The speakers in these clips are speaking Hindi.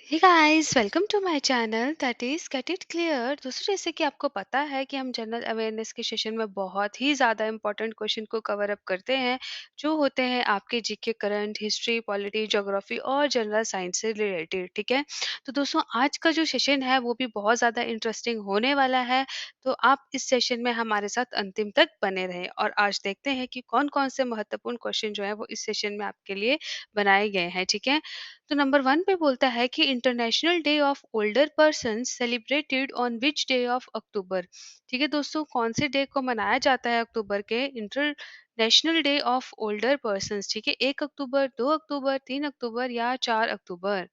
Hey guys, welcome to my channel that is get it clear. दोस्तों, जैसे कि आपको पता है कि हम जनरल अवेयरनेस के सेशन में बहुत ही ज़्यादा इंपॉर्टेंट क्वेश्चन को कवर अप करते हैं, जो होते हैं आपके GK, current, history, polity, geography और जनरल साइंस से रिलेटेड। ठीक है। तो दोस्तों, आज का जो सेशन है वो भी बहुत ज़्यादा इंटरेस्टिंग होने वाला है। तो आप इस सेशन में हमारे साथ अंतिम तक बने रहें और आज देखते हैं कि कौन कौन से महत्वपूर्ण क्वेश्चन जो है वो इस सेशन में आपके लिए बनाए गए हैं। ठीक है। तो नंबर वन पे बोलता है कि international day of older person celebrated on which day of October. ठीक है दोस्तों, कौन से डे को मनाया जाता है अक्टूबर के? International day of older person. ठीक है, 1 अक्टूबर, 2 अक्टूबर, 3 अक्टूबर या 4 अक्टूबर।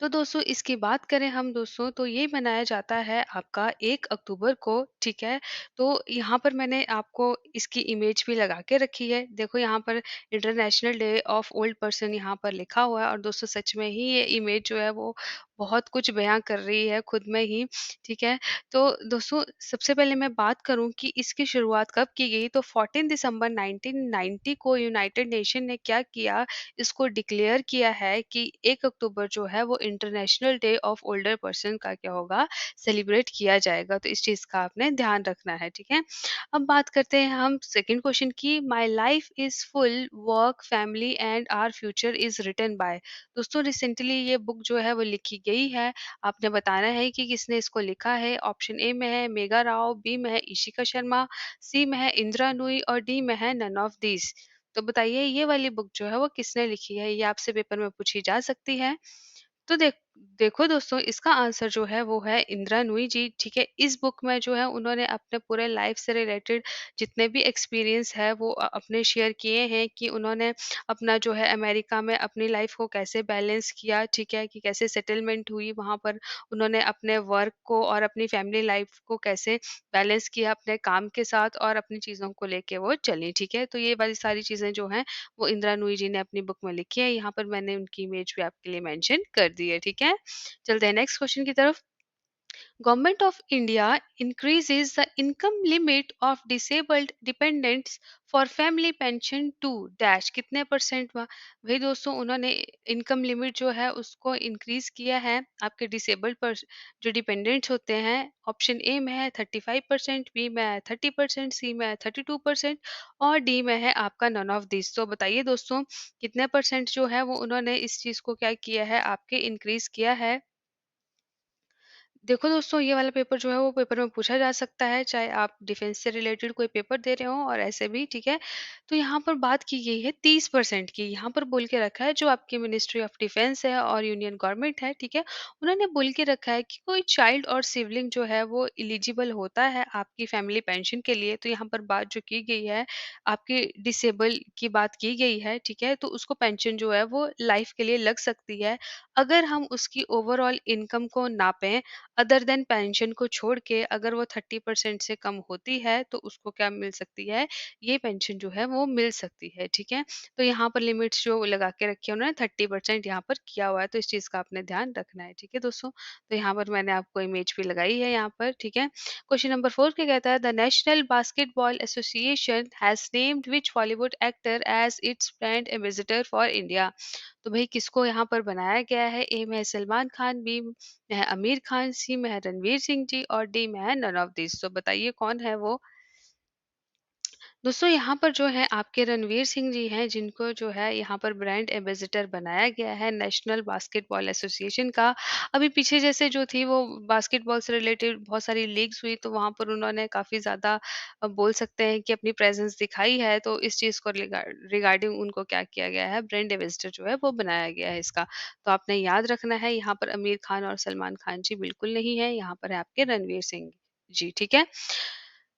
तो दोस्तों, इसकी बात करें हम दोस्तों, तो ये मनाया जाता है आपका 1 अक्टूबर को। ठीक है। तो यहाँ पर मैंने आपको इसकी इमेज भी लगा के रखी है। देखो यहाँ पर international day of old person यहाँ पर लिखा हुआ है और दोस्तों सच में ही ये इमेज जो है वो बहुत कुछ बयां कर रही है खुद में ही। ठीक है। तो दोस्तों, सबसे पहले मैं बात करूं कि इसकी शुरुआत कब की गई, तो 14 दिसंबर 1990 को यूनाइटेड नेशन ने क्या किया, इसको डिक्लेयर किया है कि 1 अक्टूबर जो है वो international day of older person का क्या होगा, सेलिब्रेट किया जाएगा। तो इस चीज़ का आपने ध्यान रखना है। ठीक है। अब बात करते हैं हम सेकंड क्वेश्चन की। My life is full work family and our future is written by. दोस्तों, रिसेंटली ये बुक जो है वो लिखी गई है। आपने बताना है कि किसने इसको लिखा है। ऑप्शन ए में है मेगा राव, बी में है इशिका शर्मा, सी में है इंदिरा नूई और डी में है नन ऑफ दीज। तो बताइए, ये वाली बुक जो है वो किसने लिखी है? ये आपसे पेपर में पूछी जा सकती है। तो देखो दोस्तों, इसका आंसर जो है वो है इंदिरा नूई जी। ठीक है। इस बुक में जो है उन्होंने अपने पूरे लाइफ से रिलेटेड जितने भी एक्सपीरियंस है वो अपने शेयर किए हैं कि उन्होंने अपना जो है अमेरिका में अपनी लाइफ को कैसे बैलेंस किया। ठीक है, कि कैसे सेटलमेंट हुई वहाँ पर, उन्होंने अपने वर्क को और अपनी फैमिली लाइफ को कैसे बैलेंस किया अपने काम के साथ और अपनी चीज़ों को लेके वो चली। ठीक है। तो ये वाली सारी चीज़ें जो हैं वो इंदिरा नूई जी ने अपनी बुक में लिखी है। यहाँ पर मैंने उनकी इमेज भी आपके लिए मेंशन कर दी है। ठीक है। चलते हैं नेक्स्ट क्वेश्चन की तरफ। Government of India increases the income limit of disabled dependents for family pension to dash कितने परसेंट हुआ? भाई दोस्तों, उन्होंने इनकम लिमिट जो है उसको इंक्रीज किया है आपके डिसेबल्ड पर जो डिपेंडेंट्स होते हैं। ऑप्शन ए में है 35%, बी में है 30%, सी में है 32% और डी में है आपका नन ऑफ दिस। तो बताइए दोस्तों, कितने परसेंट जो है वो उन्होंने इस चीज को क्या किया है, आपके इंक्रीज किया है। देखो दोस्तों, ये वाला पेपर जो है वो पेपर में पूछा जा सकता है, चाहे आप डिफेंस से रिलेटेड कोई पेपर दे रहे हो और ऐसे भी। ठीक है। तो यहाँ पर बात की गई है 30% की। यहाँ पर बोल के रखा है जो आपकी मिनिस्ट्री ऑफ डिफेंस है और यूनियन गवर्नमेंट है। ठीक है। उन्होंने बोल के रखा है कि कोई चाइल्ड और सिवलिंग जो है वो इलिजिबल होता है आपकी फैमिली पेंशन के लिए। तो यहाँ पर बात जो की गई है आपकी डिसेबल की बात की गई है। ठीक है। तो उसको पेंशन जो है वो लाइफ के लिए लग सकती है, अगर हम उसकी ओवरऑल इनकम को नापें। अदर देन पेंशन को छोड़ के अगर वो 30% से कम होती है तो उसको क्या मिल सकती है, ये पेंशन जो है वो मिल सकती है। ठीक है। तो यहाँ पर लिमिट्स जो लगा के रखी है उन्होंने 30% यहाँ पर किया हुआ है, तो इस चीज़ का आपने ध्यान रखना है। ठीक है दोस्तों। तो यहाँ पर मैंने आपको इमेज भी लगाई है यहाँ पर। ठीक है। क्वेश्चन नंबर 4 क्या कहता है? The National Basketball Association has named which Bollywood actor as its brand ambassador for India. तो भाई किसको यहाँ पर बनाया गया है? ए में है सलमान खान, बी में है आमिर खान, सी में है रणवीर सिंह जी और डी में है नन ऑफ दिस। तो बताइए कौन है वो? दोस्तों, यहाँ पर जो है आपके रणवीर सिंह जी हैं, जिनको जो है यहाँ पर ब्रांड एम्बेसडर बनाया गया है नेशनल बास्केटबॉल एसोसिएशन का। अभी पीछे जैसे जो थी वो बास्केटबॉल से रिलेटेड बहुत सारी लीग्स हुई, तो वहाँ पर उन्होंने काफ़ी ज़्यादा बोल सकते हैं कि अपनी प्रेजेंस दिखाई है। तो इस चीज़ को रिगार्डिंग उनको क्या किया गया है, ब्रांड एम्बेसडर जो है वो बनाया गया है इसका। तो आपने याद रखना है, यहाँ पर आमिर खान और सलमान खान जी बिल्कुल नहीं है, यहाँ पर है आपके रणवीर सिंह जी। ठीक है।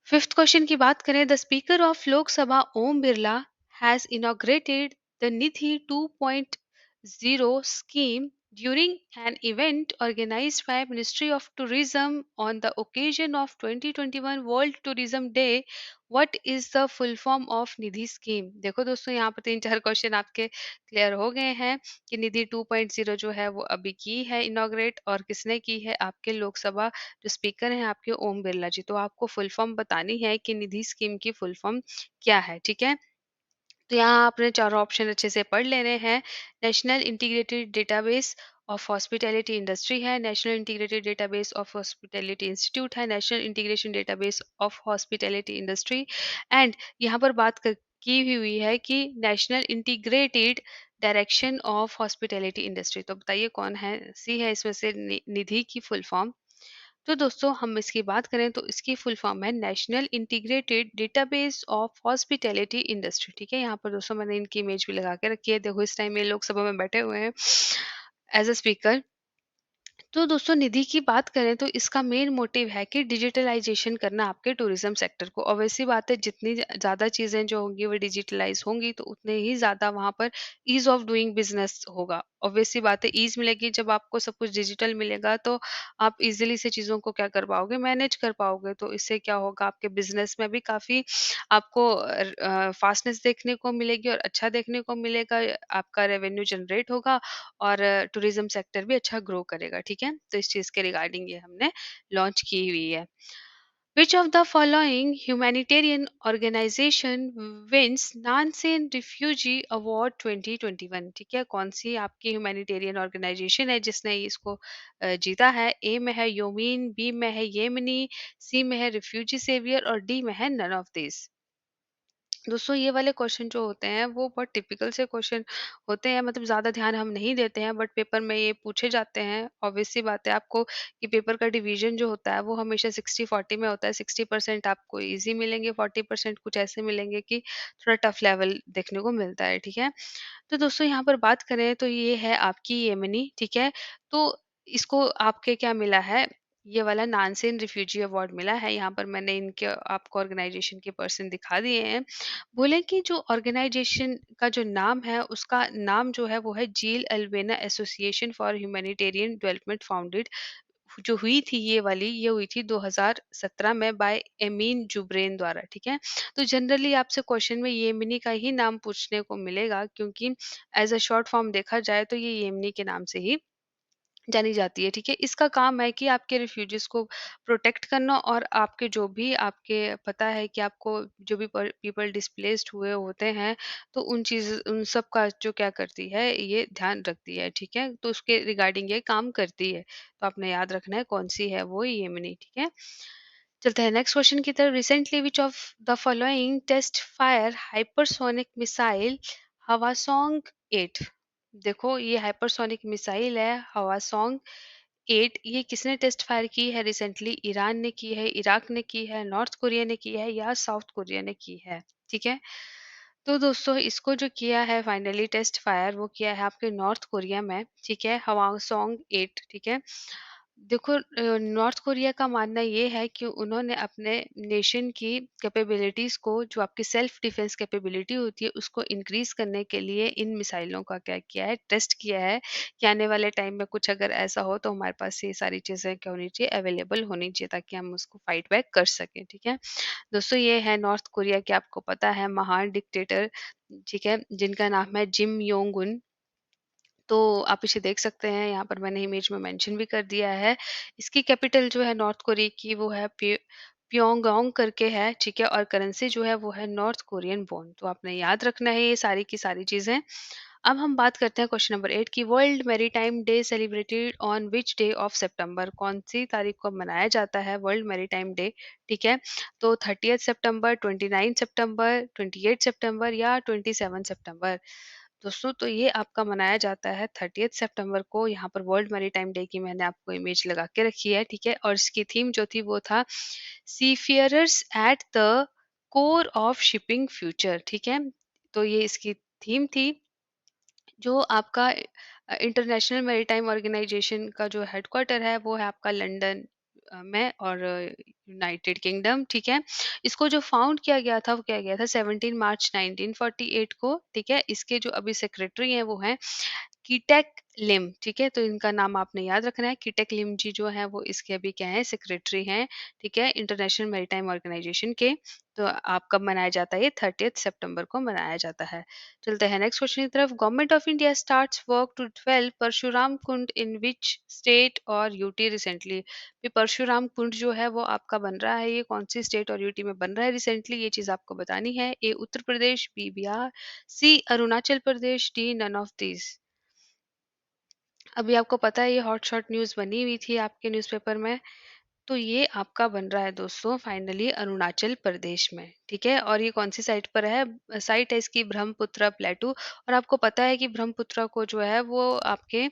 फिफ्थ क्वेश्चन की बात करें। The speaker of Lok Sabha Om Birla has inaugurated the Nidhi 2.0 scheme during an event organized by Ministry of Tourism on the occasion of 2021 World Tourism Day. What is the full form of Nidhi scheme? देखो दोस्तों, यहाँ पर तीन चार क्वेश्चन आपके क्लियर हो गए हैं कि निधि 2.0 जो है वो अभी की है इनॉग्रेट, और किसने की है? आपके लोकसभा जो स्पीकर हैं आपके ओम बिरला जी। तो आपको फुल फॉर्म बतानी है कि निधि स्कीम की फुल फॉर्म क्या है। ठीक है। तो यहाँ आपने चारों ऑप्शन अच्छे से पढ़ लेने हैं। National integrated database of hospitality industry है, national integrated database of hospitality institute है, national integration database of hospitality industry, and यहाँ पर की हुई है कि national integrated direction of hospitality industry. तो बताइए कौन है, सी है इसमें से निधि की फुल फॉर्म। तो दोस्तों हम इसकी बात करें तो इसकी फुल फॉर्म है national integrated database of hospitality industry. ठीक है, यहाँ पर दोस्तों मैंने इनकी इमेज भी लगा के रखी है, देखो इस टाइम ये लोग सभा में बैठे हुए हैं एज अ स्पीकर। तो दोस्तों निधि की बात करें तो इसका मेन मोटिव है कि डिजिटलाइजेशन करना आपके टूरिज्म सेक्टर को। ऑब्वियस सी बात है, जितनी ज़्यादा चीज़ें जो होंगी वो डिजिटलाइज होंगी तो उतने ही ज़्यादा वहाँ पर ईज ऑफ डूइंग बिजनेस होगा। ऑब्वियस सी बात है, ईज मिलेगी जब आपको सब कुछ डिजिटल मिलेगा तो आप इजीली से चीज़ों को क्या कर पाओगे, मैनेज कर पाओगे। तो इससे क्या होगा, आपके बिजनेस में भी काफ़ी आपको फास्टनेस देखने को मिलेगी और अच्छा देखने को मिलेगा, आपका रेवेन्यू जनरेट होगा और टूरिज्म सेक्टर भी अच्छा ग्रो करेगा। ठीक है, तो इस चीज़ के रिगार्डिंग ये हमने लॉन्च की हुई है। Which of the following humanitarian organisation wins Nansen refugee award 2021? ठीक है, कौन सी आपकी ह्यूमैनिटेरियन ऑर्गेनाइजेशन है जिसने इसको जीता है? ए में है योमीन, बी में है येमनी, सी में है रिफ्यूजी सेवियर और डी में है नन ऑफ दिस। दोस्तों ये वाले क्वेश्चन जो होते हैं वो बहुत टिपिकल से क्वेश्चन होते हैं, मतलब ज़्यादा ध्यान हम नहीं देते हैं, बट पेपर में ये पूछे जाते हैं। ऑब्वियस सी बात है आपको कि पेपर का डिवीजन जो होता है वो हमेशा 60-40 में होता है। 60% आपको इजी मिलेंगे, 40% कुछ ऐसे मिलेंगे कि थोड़ा टफ लेवल देखने को मिलता है। ठीक है, तो दोस्तों यहाँ पर बात करें तो ये है आपकी येमनी। ठीक है, तो इसको आपके क्या मिला है, ये वाला नानसेन रिफ्यूजी अवार्ड मिला है। यहाँ पर मैंने इनके आपको ऑर्गेनाइजेशन के पर्सन दिखा दिए हैं। बोले कि जो ऑर्गेनाइजेशन का जो नाम है उसका नाम जो है वो है जील अल्वेना association for humanitarian development founded, जो हुई थी ये वाली, ये हुई थी 2017 में बाय एमीन जुब्रेन द्वारा। ठीक है, तो जनरली आपसे क्वेश्चन में येमनी का ही नाम पूछने को मिलेगा, क्योंकि एज अ शॉर्ट फॉर्म देखा जाए तो ये येमनी के नाम से ही जानी जाती है। ठीक है, इसका काम है कि आपके रिफ्यूजीज को प्रोटेक्ट करना और आपके जो भी आपके पता है कि आपको जो भी पीपल डिस्प्लेस्ड हुए होते हैं तो उन सब का जो क्या करती है ये ध्यान रखती है। ठीक है, तो उसके रिगार्डिंग ये काम करती है। तो आपने याद रखना है कौन सी है वो, येमनी। ठीक है, चलते हैं नेक्स्ट क्वेश्चन की तरफ। Recently which of the following test fire hypersonic missile Hwasong 8? देखो ये हाइपरसोनिक मिसाइल है हवासोंग 8, ये किसने टेस्ट फायर की है रिसेंटली? ईरान ने की है, इराक ने की है, नॉर्थ कोरिया ने की है या साउथ कोरिया ने की है? ठीक है, तो दोस्तों इसको जो किया है फाइनली टेस्ट फायर वो किया है आपके नॉर्थ कोरिया में। ठीक है, हवासोंग 8। ठीक है, देखो नॉर्थ कोरिया का मानना ये है कि उन्होंने अपने नेशन की कैपेबिलिटीज को, जो आपकी सेल्फ डिफेंस कैपेबिलिटी होती है, उसको इंक्रीज करने के लिए इन मिसाइलों का क्या किया है, टेस्ट किया है कि आने वाले टाइम में कुछ अगर ऐसा हो तो हमारे पास ये सारी चीजें क्या होनी चाहिए, अवेलेबल होनी चाहिए, ताकि हम उसको फाइट बैक कर सकें। ठीक है, दोस्तों ये है नॉर्थ कोरिया के, आपको पता है, महान डिक्टेटर। ठीक है, जिनका नाम है जिम योंग उन। तो आप इसे देख सकते हैं, यहाँ पर मैंने इमेज में मेंशन भी कर दिया है। इसकी कैपिटल जो है नॉर्थ कोरिया की वो है प्योंगयांग करके है। ठीक है, और करेंसी जो है वो है नॉर्थ कोरियन वॉन। तो आपने याद रखना है ये सारी की सारी चीजें। अब हम बात करते हैं क्वेश्चन नंबर 8 की, world maritime day celebrated on which day of सितंबर? कौन सी तारीख को मनाया जाता है वर्ल्ड मैरीटाइम डे? ठीक है, तो 30 सितंबर, 29 सितंबर, 28 सितंबर या 27 सितंबर? दोस्तों तो ये आपका मनाया जाता है 30 सितंबर को। यहाँ पर वर्ल्ड मैरीटाइम डे की मैंने आपको इमेज लगा के रखी है। ठीक है, और इसकी थीम जो थी वो था seafarers at the core of shipping future. ठीक है, तो ये इसकी थीम थी। जो आपका इंटरनेशनल मैरीटाइम ऑर्गेनाइजेशन का जो हेडक्वार्टर है वो है आपका लंदन में, और यूनाइटेड किंगडम। ठीक है, इसको जो फाउंड किया गया था वो किया गया था 17 मार्च 1948 को। ठीक है, इसके जो अभी सेक्रेटरी हैं वो हैं कीटेक लिम। ठीक है, तो इनका नाम आपने याद रखना है। कीटेक लिम जी जो है वो इसके अभी क्या है, सेक्रेटरी हैं। ठीक है, इंटरनेशनल मैरीटाइम ऑर्गेनाइजेशन के। तो आप कब मनाया जाता है, ये 30 सितंबर को मनाया जाता है। चलते हैं नेक्स्ट क्वेश्चन की तरफ। Government of India starts work to develop Parshuram Kund in which state और यूटी रिसेंटली? ये परशुराम कुंड जो है वो आपका बन रहा है, ये कौन सी स्टेट और यूटी में बन रहा है रिसेंटली, ये चीज आपको बतानी है। A Uttar Pradesh, B Bihar, C Arunachal Pradesh, D none of these. अभी आपको पता है ये हॉट शॉट न्यूज़ बनी हुई थी आपके न्यूज़पेपर में, तो ये आपका बन रहा है दोस्तों फाइनली अरुणाचल प्रदेश में, ठीक है? और ये कौन-सी साइट पर है? साइट है इसकी ब्रह्मपुत्रा प्लेटू, और आपको पता है कि ब्रह्मपुत्रा को जो है वो आपके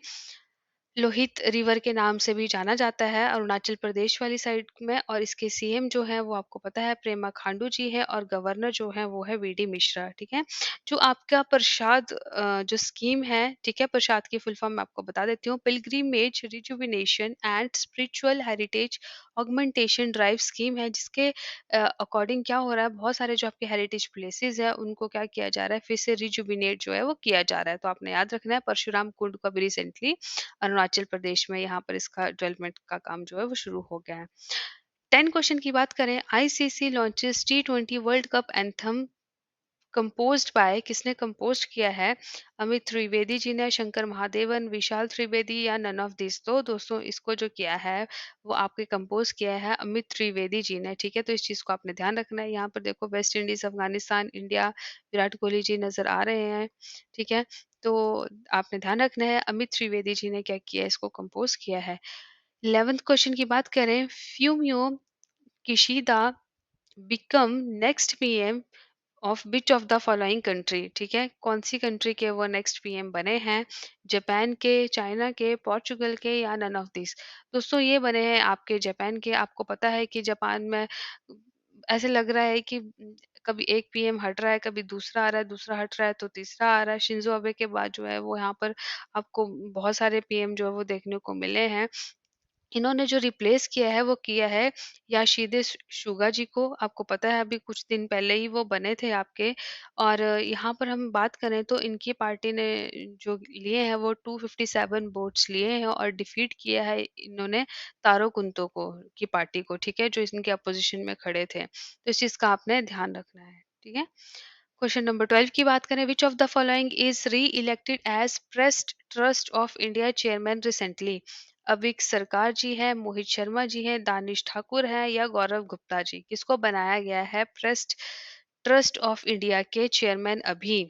लोहित रिवर के नाम से भी जाना जाता है अरुणाचल प्रदेश वाली साइड में, और इसके सीएम जो है वो आपको पता है प्रेमा खांडू जी है, और गवर्नर जो है वो है वीडी मिश्रा, ठीक है। जो आपका प्रसाद जो स्कीम है, ठीक है, प्रसाद की फुल फॉर्म मैं आपको बता देती हूँ, pilgrimage rejuvenation and spiritual heritage augmentation drive scheme है, जिसके अकॉर्डिंग क्या हो रहा है, बहुत सारे जो आपके हेरिटेज प्लेसेस है उनको क्या किया जा रहा है, फिर से रिजुविनेट जो है वो किया जा रहा है। तो आपने याद रखना है, परशुराम कुंड को अभी रिसेंटली अरुणाचल प्रदेश में यहाँ पर इसका डेवलपमेंट का काम जो है वो शुरू हो गया है। 10 क्वेश्चन की बात करें, आईसीसी लॉन्चेस टी20 world cup anthem composed bye, किसने कंपोज किया है? अमित त्रिवेदी जी ने, शंकर महादेवन, विशाल त्रिवेदी, या नन ऑफ दिस? तो दोस्तों इसको जो किया है वो आपके कंपोज किया है अमित त्रिवेदी जी ने, ठीक है। तो इस चीज को आपने ध्यान रखना है। यहाँ पर देखो West Indies, Afghanistan, India, Virat Kohli ji नजर आ रहे हैं, ठीक है। तो आपने ध्यान रखना है अमित त्रिवेदी जी ने क्या किया है, इसको कंपोज किया है। 11th क्वेश्चन की बात करें, Fumio Kishida become next PM of which of the following country, ठीक है, कौन सी कंट्री के वो नेक्स्ट पीएम बने हैं? जापान के, चाइना के, पोर्चुगल के, या नन ऑफ दिस? दोस्तों ये बने हैं आपके जापान के। आपको पता है कि जापान में ऐसे लग रहा है कि कभी एक पीएम हट रहा है, कभी दूसरा आ रहा है, दूसरा हट रहा है तो तीसरा आ रहा है। शिंजो अबे के बाद जो है वो यहाँ पर आपको बहुत सारे पीएम जो है वो देखने को मिले हैं। इन्होंने जो रिप्लेस किया है वो किया है याशीदे शुगा जी को। आपको पता है अभी कुछ दिन पहले ही वो बने थे आपके। और यहाँ पर हम बात करें तो इनकी पार्टी ने जो लिए हैं वो 257 वोट्स लिए हैं, और डिफीट किया है इन्होंने तारो कुंतो को की पार्टी को, ठीक है, जो इनके अपोजिशन में खड़े थे। तो इस चीज का आपने ध्यान रखना है, ठीक है। क्वेश्चन नंबर 12 की बात करें, which of the following is re-elected as press trust of India chairman recently? Avik Sarkar ji है, मोहित शर्मा जी है, दानिश ठाकुर है, या गौरव गुप्ता जी? किसको बनाया गया है प्रेस्ट ट्रस्ट ऑफ इंडिया के चेयरमैन अभी?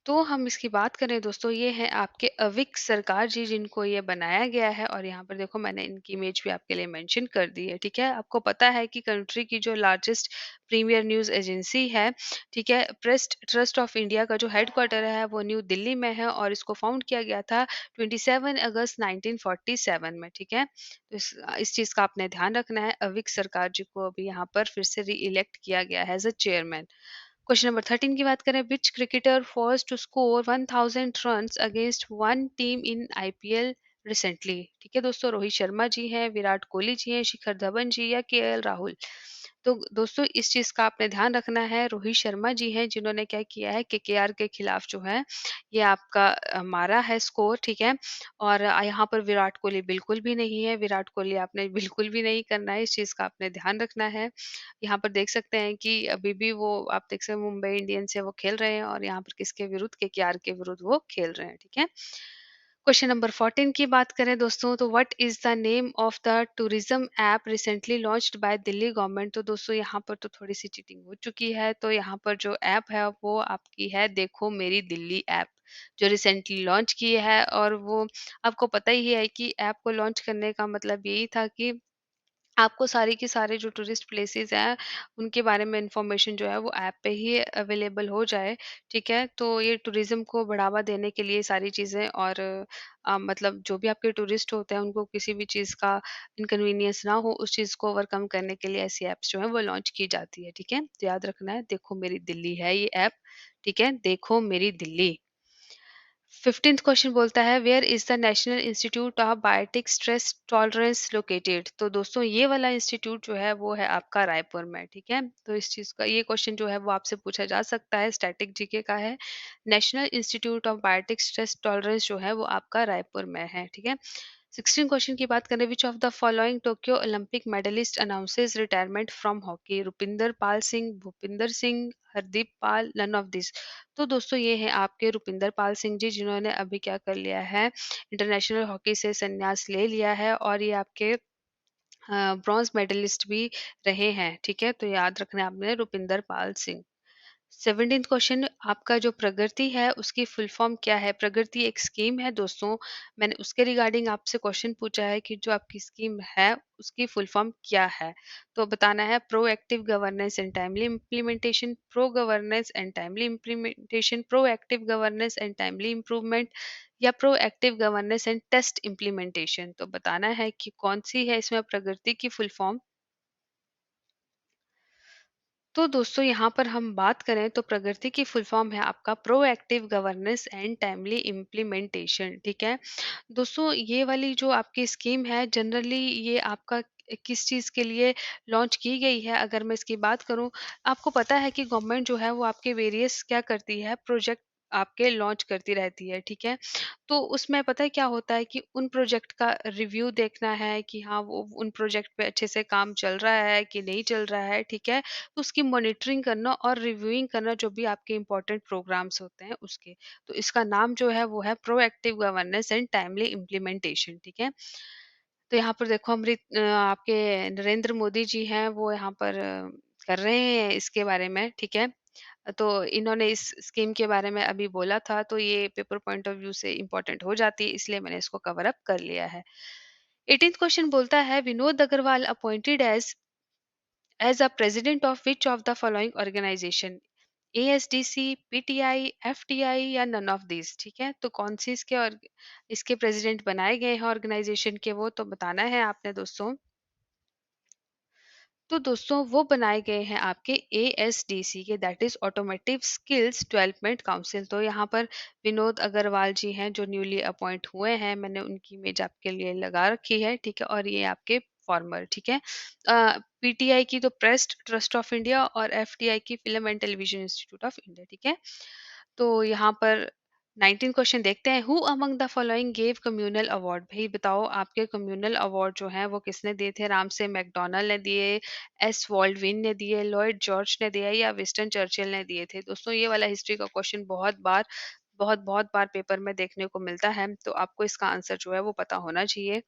तो हम इसकी बात करें दोस्तों, ये हैं आपके अविक सरकार जी, जिनको ये बनाया गया है। और यहाँ पर देखो मैंने इनकी इमेज भी आपके लिए मेंशन कर दी है, ठीक है। आपको पता है कि कंट्री की जो लार्जेस्ट प्रीमियर न्यूज एजेंसी है, ठीक है, प्रेस ट्रस्ट ऑफ इंडिया का जो हेडक्वार्टर है वो न्यू दिल्ली में है, और इसको फाउंड किया गया था 27 अगस्त 1947 में, ठीक है। तो इस चीज का आपने ध्यान रखना है। अविक सरकार जी को अभी यहाँ पर फिर से री इलेक्ट किया गया है as a chairman. Question number 13 की बात करें, which cricketer first to score 1000 runs against one team in IPL recently? ठीक है दोस्तों, रोहित शर्मा जी हैं, विराट कोहली जी हैं, शिखर धवन जी, या केएल राहुल? तो दोस्तों इस चीज का आपने ध्यान रखना है। रोहित शर्मा जी हैं जिन्होंने क्या किया है, केकेआर के खिलाफ जो है ये आपका मारा है स्कोर, ठीक है। और यहाँ पर विराट कोहली बिल्कुल भी नहीं है। विराट कोहली आपने बिल्कुल भी नहीं करना है, इस चीज का आपने ध्यान रखना है। यहाँ पर देख सकते हैं कि अभी भी वो आप देख सकते हैं मुंबई इंडियंस से वो खेल रहे हैं, और यहाँ पर किसके विरुद्ध, केकेआर के विरुद्ध वो खेल रहे हैं, ठीक है। क्वेश्चन नंबर 14 की बात करें दोस्तों, तो what is the name of the tourism app recently launched by Delhi government? तो दोस्तों यहाँ पर तो थोड़ी सी चीटिंग हो चुकी है। तो यहाँ पर जो ऐप है वो आपकी है देखो मेरी दिल्ली ऐप, जो रिसेंटली लॉन्च की है। और वो आपको पता ही है कि ऐप को लॉन्च करने का मतलब यही था कि आपको सारी की सारे जो टूरिस्ट प्लेसेस हैं उनके बारे में इंफॉर्मेशन जो है वो ऐप पे ही अवेलेबल हो जाए, ठीक है। तो ये टूरिज्म को बढ़ावा देने के लिए सारी चीज़ें, और मतलब जो भी आपके टूरिस्ट होते हैं उनको किसी भी चीज़ का इनकन्वीनियंस ना हो, उस चीज़ को ओवरकम करने के लिए ऐसी ऐप्स जो है वो लॉन्च की जाती है, ठीक है। तो याद रखना है, देखो मेरी दिल्ली है ये ऐप, ठीक है, देखो मेरी दिल्ली। 15th क्वेश्चन बोलता है, where is the National Institute of Biotic Stress Tolerance located? तो दोस्तों ये वाला इंस्टीट्यूट जो है वो है आपका रायपुर में, ठीक है। तो इस चीज का ये क्वेश्चन जो है वो आपसे पूछा जा सकता है, स्टैटिक जीके का है। National Institute of Biotic Stress Tolerance जो है वो आपका रायपुर में है, ठीक है। 16 क्वेश्चन की बात करें, which of the following Tokyo Olympic medallist announces retirement from hockey? Rupinder Pal Singh, Bhupinder Singh, Hardeep Pal, none of this? तो दोस्तों ये हैं आपके रुपिंदर पाल सिंह जी, जिन्होंने अभी क्या कर लिया है, इंटरनेशनल हॉकी से संन्यास ले लिया है, और ये आपके ब्रॉन्ज मेडलिस्ट भी रहे हैं, ठीक है। तो याद रखना है आपने रुपिंदर पाल सिंह। 17th क्वेश्चन, आपका जो प्रगति है उसकी फुल फॉर्म क्या है? प्रगति एक स्कीम है दोस्तों। मैंने उसके रिगार्डिंग आपसे क्वेश्चन पूछा है कि जो आपकी स्कीम है उसकी फुल फॉर्म क्या है? तो बताना है proactive governance and timely implementation, pro governance and timely implementation, proactive governance and timely improvement, या proactive governance and test implementation. तो बताना है कि कौन सी है इसमें प्रगति की फुल फॉर्म। तो दोस्तों यहाँ पर हम बात करें तो प्रगति की फुल फॉर्म है आपका proactive governance and timely implementation. ठीक है दोस्तों, ये वाली जो आपकी स्कीम है जनरली ये आपका किस चीज़ के लिए लॉन्च की गई है, अगर मैं इसकी बात करूं। आपको पता है कि गवर्नमेंट जो है वो आपके वेरियस क्या करती है, प्रोजेक्ट आपके लॉन्च करती रहती है। ठीक है, तो उसमें पता है क्या होता है कि उन प्रोजेक्ट का रिव्यू देखना है कि हाँ वो उन प्रोजेक्ट पे अच्छे से काम चल रहा है कि नहीं चल रहा है। ठीक है, तो उसकी मॉनिटरिंग करना और रिव्यूइंग करना जो भी आपके इंपॉर्टेंट प्रोग्राम्स होते हैं उसके। तो इसका नाम जो है वो है proactive governance and timely implementation. ठीक है, तो यहाँ पर देखो आपके नरेंद्र मोदी जी हैं वो यहाँ पर कर रहे हैं इसके बारे में। ठीक है, तो इन्होंने इस स्कीम के बारे में अभी बोला था, तो ये पेपर पॉइंट ऑफ व्यू से इम्पोर्टेंट हो जाती है, इसलिए मैंने इसको कवर अप कर लिया है। 18th क्वेश्चन बोलता है Vinod Agarwal appointed as a president of which of the following organisation, ASDC, PTI, FTI या नन ऑफ दिस। ठीक है, तो कौन सी इसके प्रेसिडेंट बनाए गए हैं ऑर्गेनाइजेशन के, वो तो बताना है आपने दोस्तों। तो दोस्तों वो बनाए गए हैं आपके एएसडीसी के, that is automotive skills development council. तो यहाँ पर विनोद अग्रवाल जी हैं जो न्यूली अपॉइंट हुए हैं, मैंने उनकी इमेज आपके लिए लगा रखी है। ठीक है, और ये आपके फॉर्मर। ठीक है, पीटीआई की तो प्रेस ट्रस्ट ऑफ इंडिया, और एफटीआई की film and television institute of India. ठीक है, तो यहाँ पर 19 क्वेश्चन देखते हैं, who among the following gave communal award. भाई बताओ आपके कम्युनल अवार्ड जो हैं वो किसने दिए थे? राम से मैकडोनल्ड ने दिए, एस वॉल्डविन ने दिए, लॉयड जॉर्ज ने दिया, या विंस्टन चर्चिल ने दिए थे। दोस्तों ये वाला हिस्ट्री का क्वेश्चन बहुत बहुत बार पेपर में देखने को मिलता है, तो आपको इसका आंसर जो है वो पता होना चाहिए।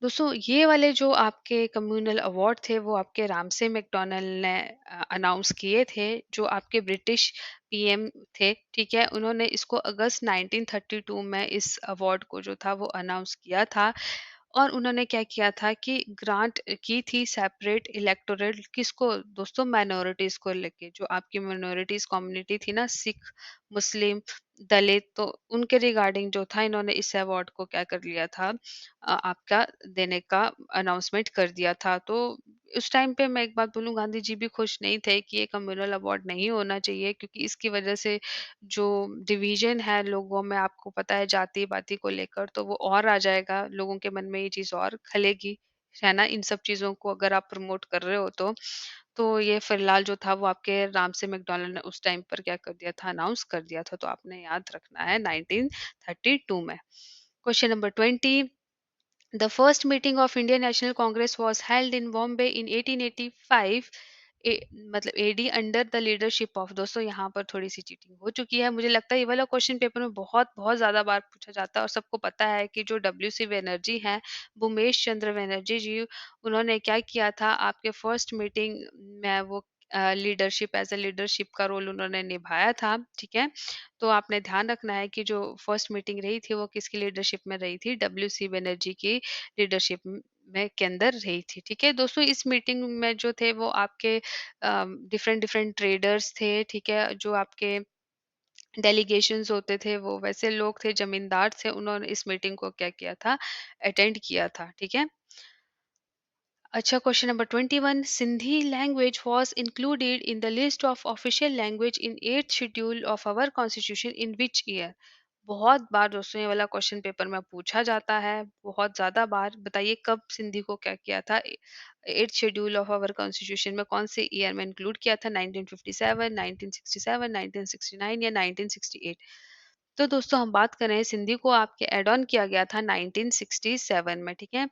दोस्तों ये वाले जो आपके कम्युनल अवार्ड थे वो आपके रामसे मैकडॉनल्ड ने अनाउंस किए थे, जो आपके ब्रिटिश पीएम थे। ठीक है, उन्होंने इसको अगस्त 1932 में इस अवार्ड को जो था वो अनाउंस किया था। और उन्होंने क्या किया था कि ग्रांट की थी सेपरेट इलेक्टोरल किसको दोस्तों, माइनॉरिटीज को लेके। जो आपकी माइनॉरिटीज कम्युनिटी थी ना, सिख, मुस्लिम, दलित, तो उनके रिगार्डिंग जो था इन्होंने इस अवार्ड को क्या कर लिया था, आपका देने का अनाउंसमेंट कर दिया था। तो उस टाइम पे मैं एक बात बोलूं, गांधी जी भी खुश नहीं थे कि ये कम्युनल अवार्ड नहीं होना चाहिए, क्योंकि इसकी वजह से जो डिवीजन है लोगों में, आपको पता है जाति पाति को लेकर, तो वो और आ जाएगा लोगों के मन में, ये चीज और खलेगी, है ना। इन सब चीजों को अगर आप प्रमोट कर रहे हो तो ये फिलहाल जो था वो आपके राम से मैकडॉनल्ड ने उस टाइम पर क्या कर दिया था, अनाउंस कर दिया था। तो आपने याद रखना है 1932 में। Question number 20, the first meeting of Indian National Congress was held in Bombay in 1885, मतलब AD under the leadership of. दोस्तों यहाँ पर थोड़ी सी चीटिंग हो चुकी है, मुझे लगता है ये वाला क्वेश्चन पेपर में बहुत बहुत ज्यादा बार पूछा जाता है, और सबको पता है कि जो डब्ल्यू सी बनर्जी हैं, भूमेश चंद्र बनर्जी जी, उन्होंने क्या किया था आपके फर्स्ट मीटिंग में, वो लीडरशिप एज अ लीडरशिप का रोल उन्होंने निभाया था। ठीक है, तो आपने ध्यान रखना है कि जो फर्स्ट मीटिंग रही थी वो किसकी लीडरशिप में रही थी, डब्ल्यू सी बनर्जी की लीडरशिप में के अंदर रही थी। ठीक है दोस्तों, इस मीटिंग में जो थे वो आपके डिफरेंट डिफरेंट ट्रेडर्स थे। ठीक है, जो आपके डेलीगेशंस होते थे वो वैसे लोग थे, जमींदार थे, उन्होंने इस मीटिंग को क्या किया था, अटेंड किया था। ठीक है, अच्छा question number 21, Sindhi language was included in the list of official language in 8th schedule of our constitution in which year. बहुत बार दोस्तों ये वाला क्वेश्चन पेपर में पूछा जाता है, बहुत ज्यादा बार। बताइए कब सिंधी को क्या किया था, 8th schedule of our constitution में कौन से ईयर में इंक्लूड किया था, 1957, 1967, 1969 या 1968। तो दोस्तों हम बात करें, सिंधी को आपके एड ऑन किया गया था 1967 में। ठीक है,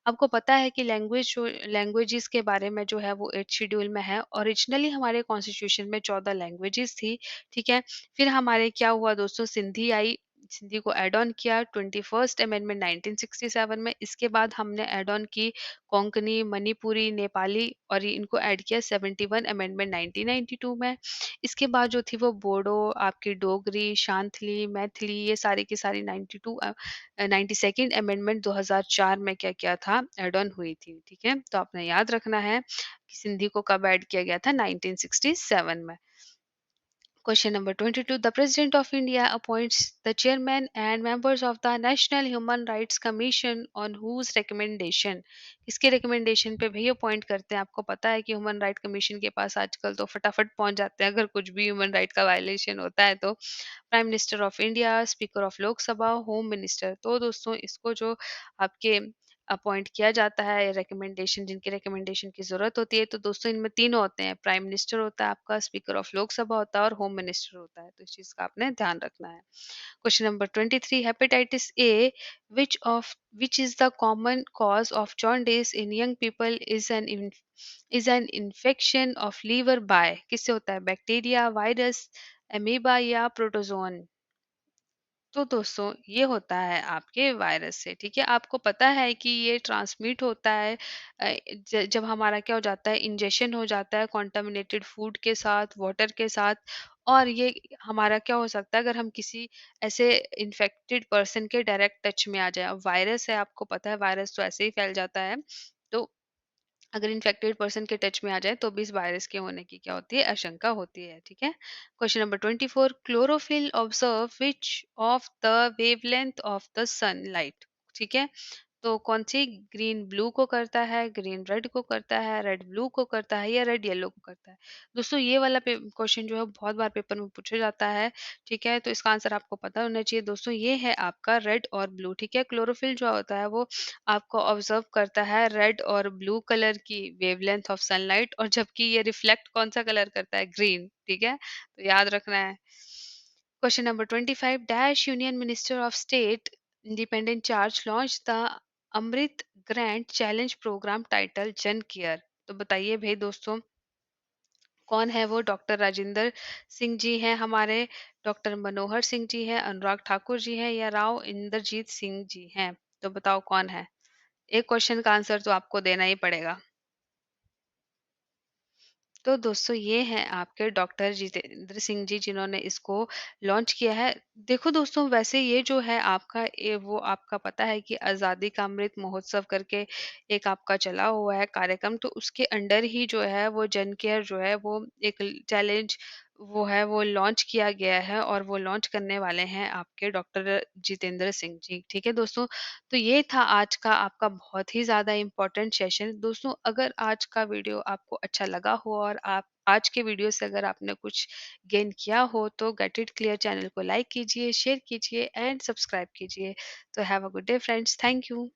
आपको पता है कि लैंग्वेजेस के बारे में जो है वो 8th शेड्यूल में है। ओरिजिनली हमारे कॉन्स्टिट्यूशन में 14 लैंग्वेजेस थी। ठीक है, फिर हमारे क्या हुआ दोस्तों, सिंधी आई, सिंधी को ऐड ऑन किया 21st अमेंडमेंट 1967 में। इसके बाद हमने ऐड ऑन की कोंकणी, मणिपुरी, नेपाली और ये इनको ऐड किया 71 अमेंडमेंट 1992 में। इसके बाद जो थी वो बोडो, आपकी डोगरी, शांथली, मैथिली, ये सारी की सारी 92nd अमेंडमेंट 2004 में क्या किया था, ऐड ऑन हुई थी। ठीक है, तो आपने याद रखना है कि सिंधी को कब ऐड किया गया था, 1967 में। Question number 22. The President of India appoints the chairman and members of the National Human Rights Commission on whose recommendation? किसके recommendation पे भैया अपॉइंट करते हैं? आपको पता है कि ह्यूमन राइट कमीशन के पास आजकल तो फटाफट पहुंच जाते हैं अगर कुछ भी ह्यूमन राइट का वायलेशन होता है तो। Prime minister of India, speaker of Lok Sabha, home minister. तो दोस्तों इसको जो आपके अपॉइंट किया जाता है, रिकमेंडेशन जिनके रिकमेंडेशन की ज़रूरत होती है, तो दोस्तों इनमें तीनों होते हैं, प्राइम मिनिस्टर होता है आपका, स्पीकर ऑफ लोकसभा होता है और होम मिनिस्टर होता है। तो इस चीज़ का आपने ध्यान रखना है। Question number 23, hepatitis A which of which is the common cause of jaundice in young people is an infection of liver by, किससे होता है, बैक्टीरिया, वायरस, अमीबा या प्रोटोजोन? तो दोस्तों ये होता है आपके वायरस से। ठीक है, आपको पता है कि ये ट्रांसमिट होता है जब हमारा क्या हो जाता है, इंजेक्शन हो जाता है कॉन्टामिनेटेड फूड के साथ, वाटर के साथ। और ये हमारा क्या हो सकता है अगर हम किसी ऐसे इन्फेक्टेड पर्सन के डायरेक्ट टच में आ जाए। अब वायरस है, आपको पता है वायरस तो ऐसे ही फैल जाता है। तो अगर इन्फेक्टेड पर्सन के टच में आ जाए तो भी इस वायरस के होने की क्या होती है, आशंका होती है। ठीक है, question number 24, chlorophyll observe which of the wavelength of the sunlight? ठीक है, तो कौन सी, ग्रीन ब्लू को करता है, ग्रीन रेड को करता है, रेड ब्लू को करता है या रेड येलो को करता है? दोस्तों ये वाला क्वेश्चन जो है बहुत बार पेपर में पूछा जाता है। ठीक है, तो इसका आंसर आपको पता होना चाहिए दोस्तों, ये है आपका रेड और ब्लू। ठीक है, क्लोरोफिल जो होता है वो आपको ऑब्जर्व करता है रेड और ब्लू कलर की वेवलेंथ ऑफ सनलाइट, और जबकि ये रिफ्लेक्ट कौन सा कलर करता है, ग्रीन। ठीक है, तो याद रखना है। Question number 25, dash union minister of state independent charge launch the Amrit grand challenge program title Jan care? तो बताइए भाई दोस्तों, कौन है वो? डॉक्टर राजेंद्र सिंह जी हैं हमारे, डॉक्टर मनोहर सिंह जी हैं, अनुराग ठाकुर जी हैं या राव इंद्रजीत सिंह जी हैं? तो बताओ कौन है? एक क्वेश्चन का आंसर तो आपको देना ही पड़ेगा। तो दोस्तों ये हैं आपके डॉक्टर जितेंद्र सिंह जी जिन्होंने इसको लॉन्च किया है। देखो दोस्तों, वैसे ये जो है आपका वो आपका पता है कि आज़ादी का अमृत महोत्सव करके एक आपका चला हुआ है कार्यक्रम, तो उसके अंडर ही जो है वो जन केयर जो है वो एक चैलेंज वो है वो लॉन्च किया गया है, और वो लॉन्च करने वाले हैं आपके डॉक्टर जितेंद्र सिंह जी। ठीक है दोस्तों, तो ये था आज का आपका बहुत ही ज़्यादा इम्पोर्टेंट सेशन। दोस्तों अगर आज का वीडियो आपको अच्छा लगा हो और आप आज के वीडियो से अगर आपने कुछ गेन किया हो तो गेट इट क्लियर चैनल को लाइक कीजिए, शेयर कीजिए एंड सब्सक्राइब कीजिए। तो have a good day friends, thank you.